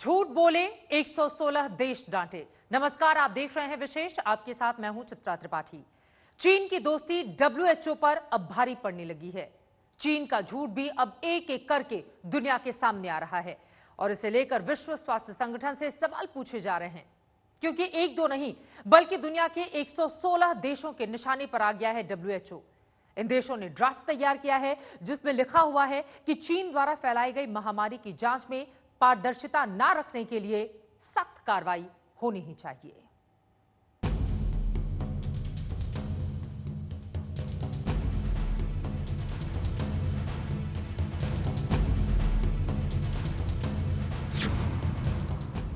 झूठ बोले 116 देश डांटे। नमस्कार, आप देख रहे हैं विशेष। आपके साथ मैं हूं चित्रा त्रिपाठी। चीन की दोस्ती डब्ल्यूएचओ पर अब भारी पड़ने लगी है। चीन का झूठ भी अब एक एक करके दुनिया के सामने आ रहा है और इसे लेकर विश्व स्वास्थ्य संगठन से सवाल पूछे जा रहे हैं, क्योंकि एक दो नहीं बल्कि दुनिया के 116 देशों के निशाने पर आ गया है डब्ल्यूएचओ। इन देशों ने ड्राफ्ट तैयार किया है जिसमें लिखा हुआ है कि चीन द्वारा फैलाई गई महामारी की जांच में पारदर्शिता न रखने के लिए सख्त कार्रवाई होनी ही चाहिए।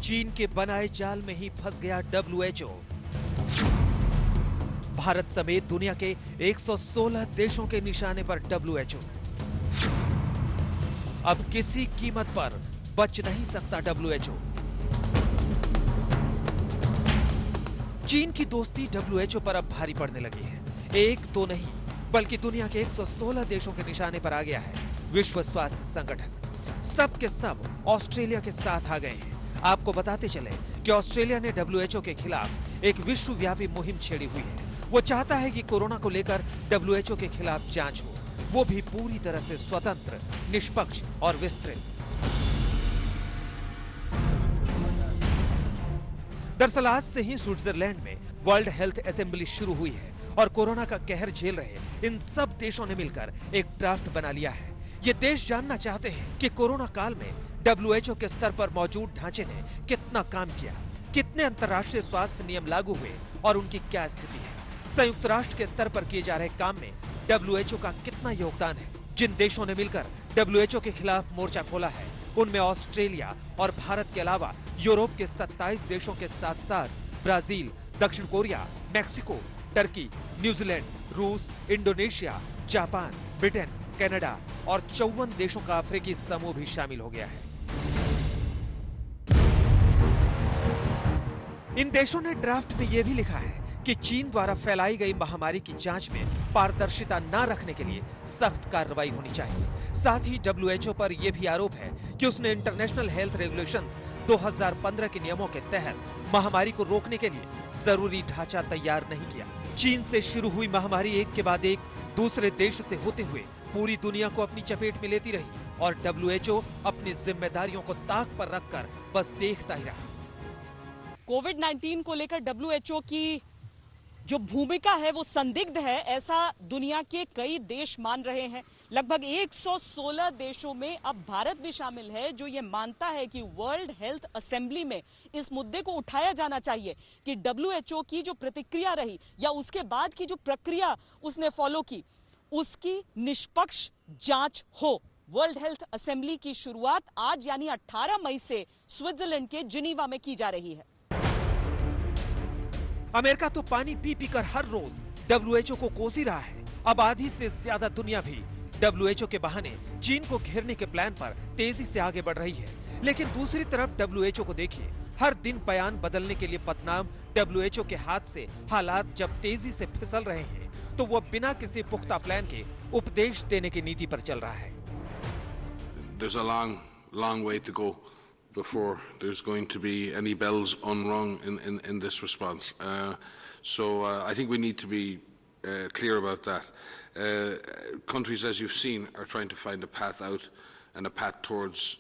चीन के बनाए जाल में ही फंस गया डब्ल्यूएचओ। भारत समेत दुनिया के 116 देशों के निशाने पर डब्ल्यूएचओ। अब किसी कीमत पर बच नहीं सकता डब्ल्यूएचओ। चीन की दोस्ती डब्ल्यूएचओ पर अब भारी पड़ने लगी है। एक तो नहीं बल्कि दुनिया के 116 देशों के निशाने पर आ गया है विश्व स्वास्थ्य संगठन। सब के सब ऑस्ट्रेलिया के साथ आ गए हैं। आपको बताते चले कि ऑस्ट्रेलिया ने डब्ल्यूएचओ के खिलाफ एक विश्वव्यापी मुहिम छेड़ी हुई है। वो चाहता है कि कोरोना को लेकर डब्ल्यूएचओ के खिलाफ जांच हो, वो भी पूरी तरह से स्वतंत्र, निष्पक्ष और विस्तृत। दरअसल आज से ही स्विट्जरलैंड में वर्ल्ड हेल्थ असेंबली शुरू हुई है और कोरोना का कहर झेल रहे इन सब देशों ने मिलकर एक ड्राफ्ट बना लिया है। ये देश जानना चाहते हैं कि कोरोना काल में डब्ल्यूएचओ के स्तर पर मौजूद ढांचे ने कितना काम किया, कितने अंतर्राष्ट्रीय स्वास्थ्य नियम लागू हुए और उनकी क्या स्थिति है। संयुक्त राष्ट्र के स्तर पर किए जा रहे काम में डब्ल्यूएचओ का कितना योगदान है। जिन देशों ने मिलकर डब्ल्यूएचओ के खिलाफ मोर्चा खोला है उनमें ऑस्ट्रेलिया और भारत के अलावा यूरोप के 27 देशों के साथ साथ ब्राजील, दक्षिण कोरिया, मैक्सिको, टर्की, न्यूजीलैंड, रूस, इंडोनेशिया, जापान, ब्रिटेन, कनाडा और 54 देशों का अफ्रीकी समूह भी शामिल हो गया है। इन देशों ने ड्राफ्ट में यह भी लिखा है कि चीन द्वारा फैलाई गई महामारी की जांच में पारदर्शिता न रखने के लिए सख्त कार्रवाई होनी चाहिए। साथ ही डब्ल्यूएचओ पर यह भी आरोप है कि उसने इंटरनेशनल हेल्थ रेगुलेशंस 2015 के नियमों के तहत महामारी को रोकने के लिए जरूरी ढांचा तैयार नहीं किया। चीन से शुरू हुई महामारी एक के बाद एक दूसरे देश से होते हुए पूरी दुनिया को अपनी चपेट में लेती रही और डब्ल्यूएचओ अपनी जिम्मेदारियों को ताक पर रखकर बस देखता ही रहा। कोविड-19 को लेकर डब्ल्यूएचओ की जो भूमिका है वो संदिग्ध है, ऐसा दुनिया के कई देश मान रहे हैं। लगभग 116 देशों में अब भारत भी शामिल है जो ये मानता है कि वर्ल्ड हेल्थ असेंबली में इस मुद्दे को उठाया जाना चाहिए कि डब्ल्यूएचओ की जो प्रतिक्रिया रही या उसके बाद की जो प्रक्रिया उसने फॉलो की उसकी निष्पक्ष जांच हो। वर्ल्ड हेल्थ असेंबली की शुरुआत आज यानी 18 मई से स्विट्जरलैंड के जिनीवा में की जा रही है। अमेरिका तो पानी पी पी कर हर रोज डब्ल्यूएचओ को कोस ही रहा है। अब आधी से ज्यादा दुनिया भी डब्ल्यूएचओ के बहाने चीन को घेरने के प्लान पर तेजी से आगे बढ़ रही है। लेकिन दूसरी तरफ डब्ल्यूएचओ को देखिए, हर दिन बयान बदलने के लिए बदनाम डब्ल्यूएचओ के हाथ से हालात जब तेजी से फिसल रहे हैं तो वो बिना किसी पुख्ता प्लान के उपदेश देने की नीति पर चल रहा है। There's a long way to go before there's going to be any bells unrung in this response. So I think we need to be clear about that. Countries, as you've seen, are trying to find a path out and a path towards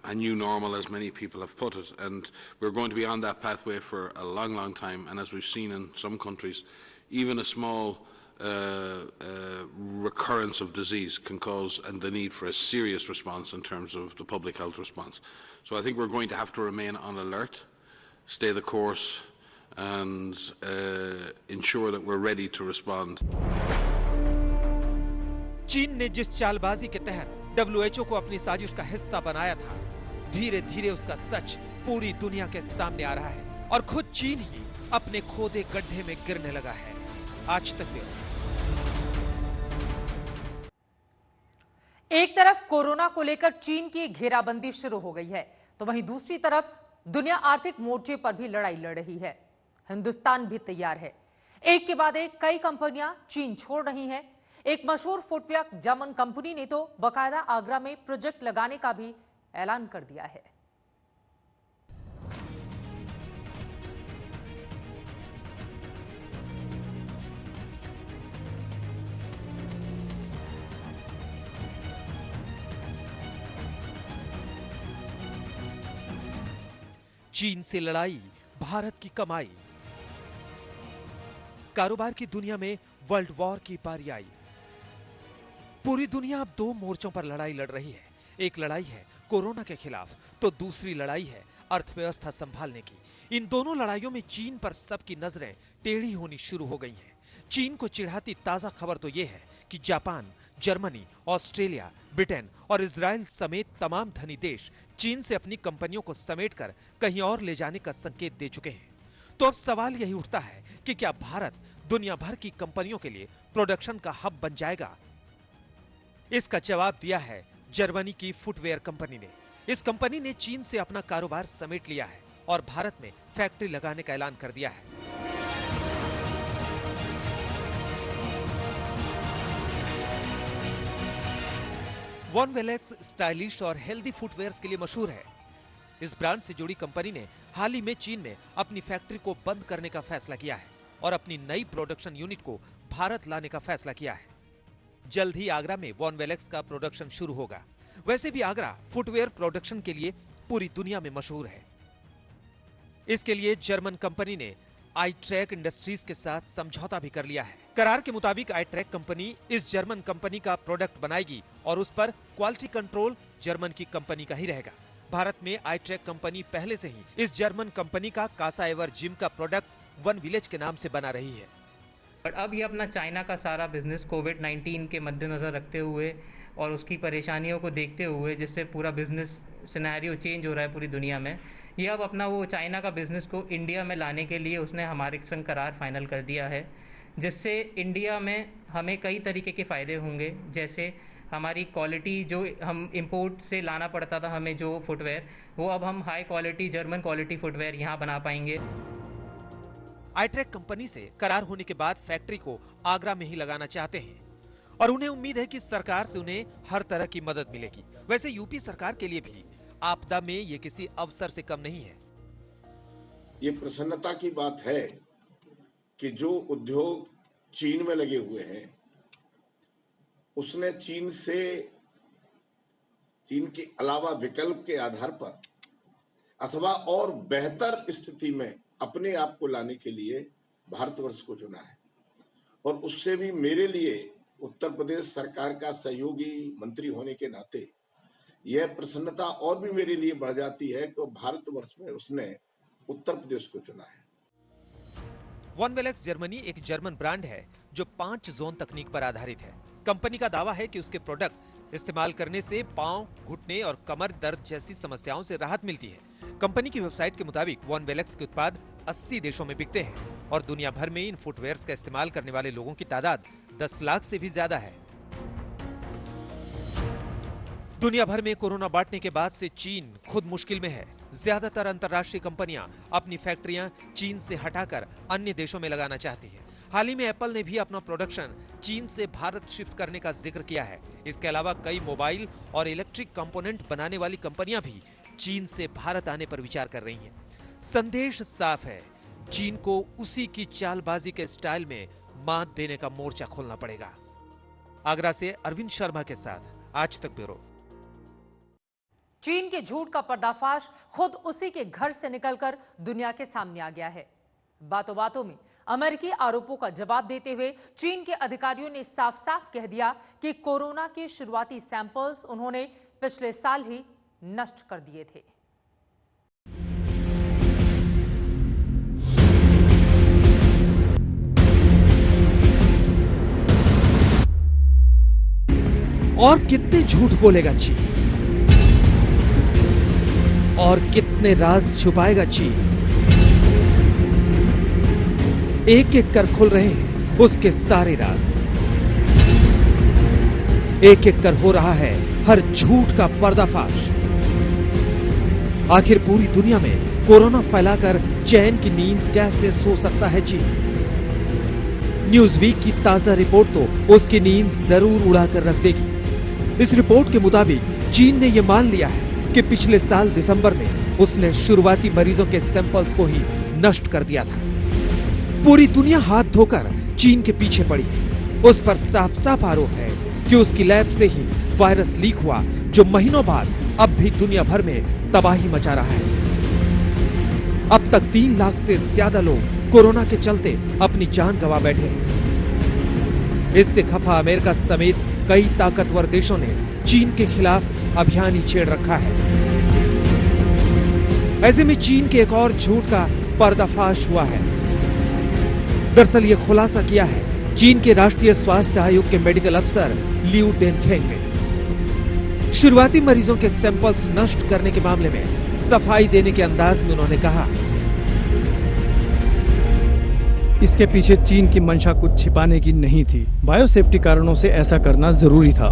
a new normal, as many people have put it. And we're going to be on that pathway for a long time. And as we've seen in some countries, even a small recurrence of disease can cause and the need for a serious response in terms of the public health response. So I think we're going to have to remain on alert, stay the course and ensure that we're ready to respond. चीन ने जिस चालबाजी के तहत WHO को अपनी साजिश का हिस्सा बनाया था, धीरे धीरे उसका सच पूरी दुनिया के सामने आ रहा है और खुद चीन ही अपने खोदे गड्ढे में गिरने लगा है। आज तक एक तरफ कोरोना को लेकर चीन की घेराबंदी शुरू हो गई है तो वहीं दूसरी तरफ दुनिया आर्थिक मोर्चे पर भी लड़ाई लड़ रही है। हिंदुस्तान भी तैयार है। एक के बाद एक कई कंपनियां चीन छोड़ रही हैं। एक मशहूर फुटवियर जर्मन कंपनी ने तो बाकायदा आगरा में प्रोजेक्ट लगाने का भी ऐलान कर दिया है। चीन से लड़ाई, भारत की कमाई। कारोबार की दुनिया में वर्ल्ड वॉर की पारी आई। पूरी दुनिया अब दो मोर्चों पर लड़ाई लड़ रही है। एक लड़ाई है कोरोना के खिलाफ, तो दूसरी लड़ाई है अर्थव्यवस्था संभालने की। इन दोनों लड़ाइयों में चीन पर सबकी नजरें टेढ़ी होनी शुरू हो गई हैं। चीन को चिढ़ाती ताजा खबर तो यह है कि जापान, जर्मनी, ऑस्ट्रेलिया, ब्रिटेन और इजराइल समेत तमाम धनी देश चीन से अपनी कंपनियों को समेटकर कहीं और ले जाने का संकेत दे चुके हैं। तो अब सवाल यही उठता है कि क्या भारत दुनिया भर की कंपनियों के लिए प्रोडक्शन का हब बन जाएगा? इसका जवाब दिया है जर्मनी की फुटवेयर कंपनी ने। इस कंपनी ने चीन से अपना कारोबार समेट लिया है और भारत में फैक्ट्री लगाने का ऐलान कर दिया है। वॉन वेलेक्स स्टाइलिश और हेल्दी फुटवेयर्स के लिए मशहूर है। इस ब्रांड से जुड़ी कंपनी ने हाल ही में चीन में अपनी फैक्ट्री को बंद करने का फैसला किया है और अपनी नई प्रोडक्शन यूनिट को भारत लाने का फैसला किया है। जल्द ही आगरा में वॉन वेलेक्स का प्रोडक्शन शुरू होगा। वैसे भी आगरा फुटवेयर प्रोडक्शन के लिए पूरी दुनिया में मशहूर है। इसके लिए जर्मन कंपनी ने आईट्रैक इंडस्ट्रीज के साथ समझौता भी कर लिया है। करार के मुताबिक आईट्रैक कंपनी इस जर्मन कंपनी का प्रोडक्ट बनाएगी और उस पर क्वालिटी कंट्रोल जर्मन की कंपनी का ही रहेगा। भारत में आईट्रैक कंपनी पहले से ही इस जर्मन कंपनी का कासा एवर जिम का प्रोडक्ट वन विलेज के नाम से बना रही है। बट अब ये अपना चाइना का सारा बिजनेस कोविड-19 के मद्देनजर रखते हुए और उसकी परेशानियों को देखते हुए, जिससे पूरा बिजनेस सिनेरियो चेंज हो रहा है पूरी दुनिया में, ये अब अपना वो चाइना का बिजनेस को इंडिया में लाने के लिए उसने हमारे संग करार फाइनल कर दिया है, जिससे इंडिया में हमें कई तरीके के फ़ायदे होंगे। जैसे हमारी क्वालिटी जो हम इंपोर्ट से लाना पड़ता था हमें जो फुटवेयर, वो अब हम high quality German quality footwear यहाँ बना पाएंगे। आईट्रैक कंपनी से करार होने के बाद फैक्ट्री को आगरा में ही लगाना चाहते हैं और उन्हें उम्मीद है कि सरकार से उन्हें हर तरह की मदद मिलेगी। वैसे यूपी सरकार के लिए भी आपदा में ये किसी अवसर से कम नहीं है। ये प्रसन्नता की बात है कि जो उद्योग चीन में लगे हुए हैं, उसने चीन के अलावा विकल्प के आधार पर अथवा और बेहतर स्थिति में अपने आप को लाने के लिए भारतवर्ष को चुना है। और उससे भी मेरे लिए उत्तर प्रदेश सरकार का सहयोगी मंत्री होने के नाते यह प्रसन्नता और भी मेरे लिए बढ़ जाती है कि भारतवर्ष में उसने उत्तर प्रदेश को चुना है। वॉन वेलेक्स जर्मनी एक जर्मन ब्रांड है जो 5 जोन तकनीक पर आधारित है। कंपनी का दावा है कि उसके प्रोडक्ट इस्तेमाल करने से पांव, घुटने और कमर दर्द जैसी समस्याओं से राहत मिलती है। कंपनी की वेबसाइट के मुताबिक वॉन वेलेक्स के उत्पाद 80 देशों में बिकते हैं और दुनिया भर में इन फुटवेयर्स का इस्तेमाल करने वाले लोगों की तादाद 10 लाख से भी ज्यादा है। दुनिया भर में कोरोना बांटने के बाद से चीन खुद मुश्किल में है। ज्यादातर अंतर्राष्ट्रीय कंपनियां अपनी फैक्ट्रियां चीन से हटाकर अन्य देशों में लगाना चाहती हैं। हाल ही में एप्पल ने भी अपना प्रोडक्शन चीन से भारत शिफ्ट करने का जिक्र किया है। इसके अलावा कई मोबाइल और इलेक्ट्रिक कंपोनेंट बनाने वाली कंपनियां भी चीन से भारत आने पर विचार कर रही हैं। संदेश साफ है, चीन को उसी की चालबाजी के स्टाइल में मात देने का मोर्चा खोलना पड़ेगा। आगरा से अरविंद शर्मा के साथ आज तक ब्यूरो। चीन के झूठ का पर्दाफाश खुद उसी के घर से निकलकर दुनिया के सामने आ गया है। बातों बातों में अमेरिकी आरोपों का जवाब देते हुए चीन के अधिकारियों ने साफ साफ कह दिया कि कोरोना के शुरुआती सैंपल्स उन्होंने पिछले साल ही नष्ट कर दिए थे। और कितने झूठ बोलेगा चीन, और कितने राज छुपाएगा चीन। एक एक कर खुल रहे हैं उसके सारे राज। एक एक कर हो रहा है हर झूठ का पर्दाफाश। आखिर पूरी दुनिया में कोरोना फैलाकर चैन की नींद कैसे सो सकता है चीन? न्यूज़वीक की ताजा रिपोर्ट तो उसकी नींद जरूर उड़ाकर रख देगी। इस रिपोर्ट के मुताबिक चीन ने यह मान लिया है कि पिछले साल दिसंबर में उसने शुरुआती मरीजों के सैंपल्स को ही नष्ट कर दिया था। पूरी दुनिया हाथ धोकर चीन के पीछे पड़ी है। उस पर साफ साफ आरोप है कि उसकी लैब से ही वायरस लीक हुआ, जो महीनों बाद अब भी दुनिया भर में तबाही मचा रहा है। अब तक 3 लाख से ज्यादा लोग कोरोना के चलते अपनी जान गंवा बैठे हैं। इससे खफा अमेरिका समेत कई ताकतवर देशों ने चीन के खिलाफ अभियान ही छेड़ रखा है। ऐसे में चीन के एक और झूठ का पर्दाफाश हुआ है। दरअसल ये खुलासा किया है चीन के राष्ट्रीय स्वास्थ्य आयोग के मेडिकल अफसर लियू डेनफेंग ने। शुरुआती मरीजों के सैंपल्स नष्ट करने के मामले में सफाई देने के अंदाज में उन्होंने कहा, इसके पीछे चीन की मंशा कुछ छिपाने की नहीं थी। बायोसेफ्टी कारणों से ऐसा करना जरूरी था।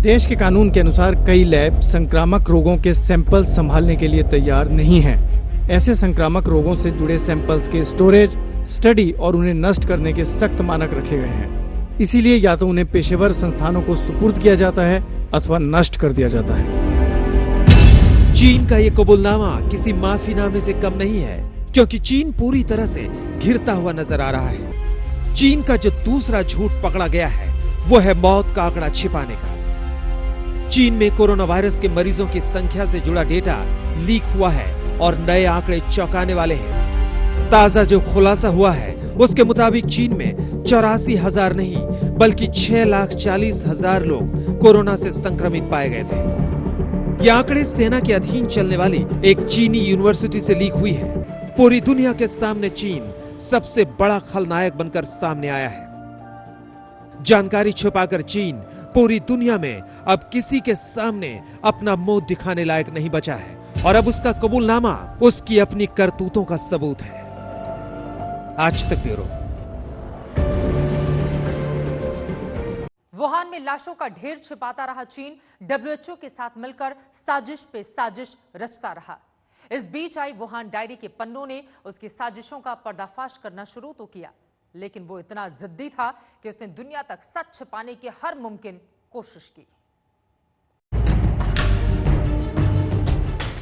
देश के कानून के अनुसार कई लैब संक्रामक रोगों के सैंपल संभालने के लिए तैयार नहीं हैं। ऐसे संक्रामक रोगों से जुड़े सैंपल्स के स्टोरेज, स्टडी और उन्हें नष्ट करने के सख्त मानक रखे गए हैं। इसीलिए या तो उन्हें पेशेवर संस्थानों को सुपुर्द किया जाता है अथवा नष्ट कर दिया जाता है। चीन का ये कबूलनामा किसी माफीनामे से कम नहीं है, क्योंकि चीन पूरी तरह से घिरता हुआ नजर आ रहा है। चीन का जो दूसरा झूठ पकड़ा गया है वो है मौत का आंकड़ा छिपाने का। चीन में कोरोना वायरस के मरीजों की संख्या से जुड़ा डेटा लीक हुआ है और नए आंकड़े चौंकाने वाले हैं। ताजा जो खुलासा हुआ है उसके मुताबिक चीन में 84,000 नहीं बल्कि 6,40,000 लोग कोरोना से संक्रमित पाए गए थे। ये आंकड़े सेना के अधीन चलने वाली एक चीनी यूनिवर्सिटी से लीक हुई है। पूरी दुनिया के सामने चीन सबसे बड़ा खलनायक बनकर सामने आया है। जानकारी छुपाकर चीन पूरी दुनिया में अब किसी के सामने अपना मुंह दिखाने लायक नहीं बचा है और अब उसका कबूलनामा उसकी अपनी करतूतों का सबूत है। आज तक ब्यूरो। वुहान में लाशों का ढेर छिपाता रहा चीन, डब्ल्यूएचओ के साथ मिलकर साजिश पे साजिश रचता रहा। इस बीच आई वुहान डायरी के पन्नों ने उसकी साजिशों का पर्दाफाश करना शुरू तो किया, लेकिन वो इतना जिद्दी था कि उसने दुनिया तक सच छिपाने की हर मुमकिन कोशिश की।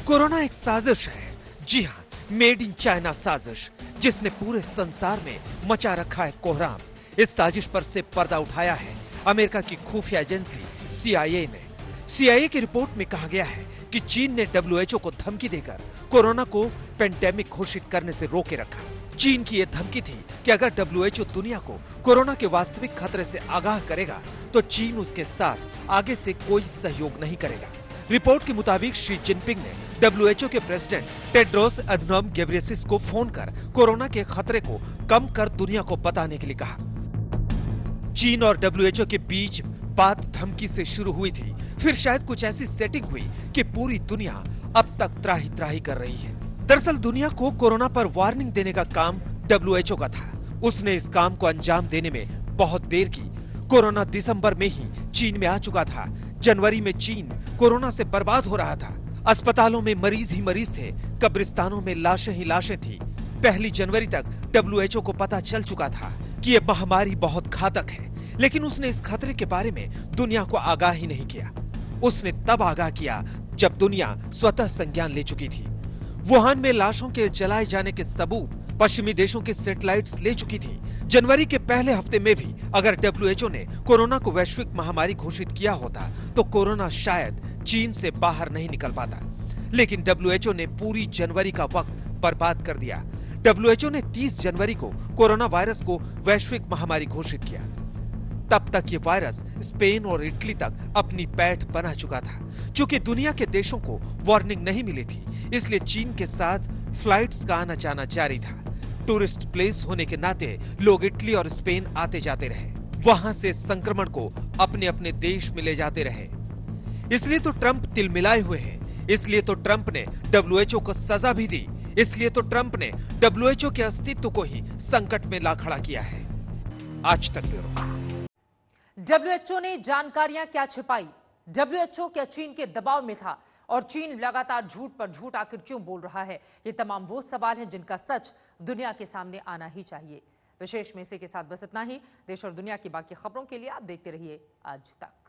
कोरोना एक साजिश है, जी हाँ, मेड इन चाइना साजिश, जिसने पूरे संसार में मचा रखा है कोहराम। इस साजिश पर से पर्दा उठाया है अमेरिका की खुफिया एजेंसी CIA ने। CIA की रिपोर्ट में कहा गया है कि चीन ने WHO को धमकी देकर कोरोना को पेंडेमिक घोषित करने से रोके रखा। चीन की यह धमकी थी कि अगर WHO दुनिया को कोरोना के वास्तविक खतरे से आगाह करेगा तो चीन उसके साथ आगे से कोई सहयोग नहीं करेगा। रिपोर्ट के मुताबिक शी जिनपिंग ने WHO के प्रेसिडेंट टेड्रोस अधनोम घेब्रेयेसस को फोन कर कोरोना के खतरे को कम कर दुनिया को बताने के लिए कहा। चीन और WHO के बीच बात धमकी से शुरू हुई थी, फिर शायद कुछ ऐसी सेटिंग हुई कि पूरी दुनिया अब तक त्राही त्राही कर रही है। दरअसल दुनिया को कोरोना पर वार्निंग देने का काम WHO का था। उसने इस काम को अंजाम देने में बहुत देर की। कोरोना दिसंबर में ही चीन में आ चुका था। जनवरी में चीन कोरोना से बर्बाद हो रहा था। अस्पतालों में मरीज ही मरीज थे, कब्रिस्तानों में लाशें ही लाशें थी। 1 जनवरी तक WHO को पता चल चुका था कि ये महामारी बहुत घातक है, लेकिन उसने इस खतरे के बारे में दुनिया को आगाह ही नहीं किया। उसने तब आगाह किया जब दुनिया स्वतः संज्ञान ले चुकी थी। वुहान में लाशों के जलाए जाने के सबूत पश्चिमी देशों के सैटेलाइट्स ले चुकी थी। जनवरी के पहले हफ्ते में भी अगर WHO ने कोरोना को वैश्विक महामारी घोषित किया होता तो कोरोना शायद चीन से बाहर नहीं निकल पाता। लेकिन WHO ने पूरी जनवरी का वक्त बर्बाद कर दिया। WHO ने 30 जनवरी को कोरोना वायरस को वैश्विक महामारी घोषित किया। तब तक ये वायरस स्पेन और इटली तक अपनी पैठ बना चुका था। चूंकि दुनिया के देशों को वार्निंग नहीं मिली थी, इसलिए चीन के साथ फ्लाइट्स का आना जाना जारी था। टूरिस्ट प्लेस होने के नाते लोग इटली और स्पेन आते जाते रहे। वहां से संक्रमण को अपने अपने देश में ले जाते रहे। इसलिए तो ट्रंप तिलमिलाए हुए हैं। इसलिए तो ट्रंप ने WHO को सजा भी दी। इसलिए तो ट्रंप ने WHO के अस्तित्व को ही संकट में ला खड़ा किया है। आज तक ब्यूरो। WHO ने जानकारियां क्या छिपाई? WHO क्या चीन के दबाव में था? और चीन लगातार झूठ पर झूठ आखिर क्यों बोल रहा है? ये तमाम वो सवाल हैं जिनका सच दुनिया के सामने आना ही चाहिए। विशेष में इसी के साथ बस इतना ही। देश और दुनिया की बाकी खबरों के लिए आप देखते रहिए आज तक।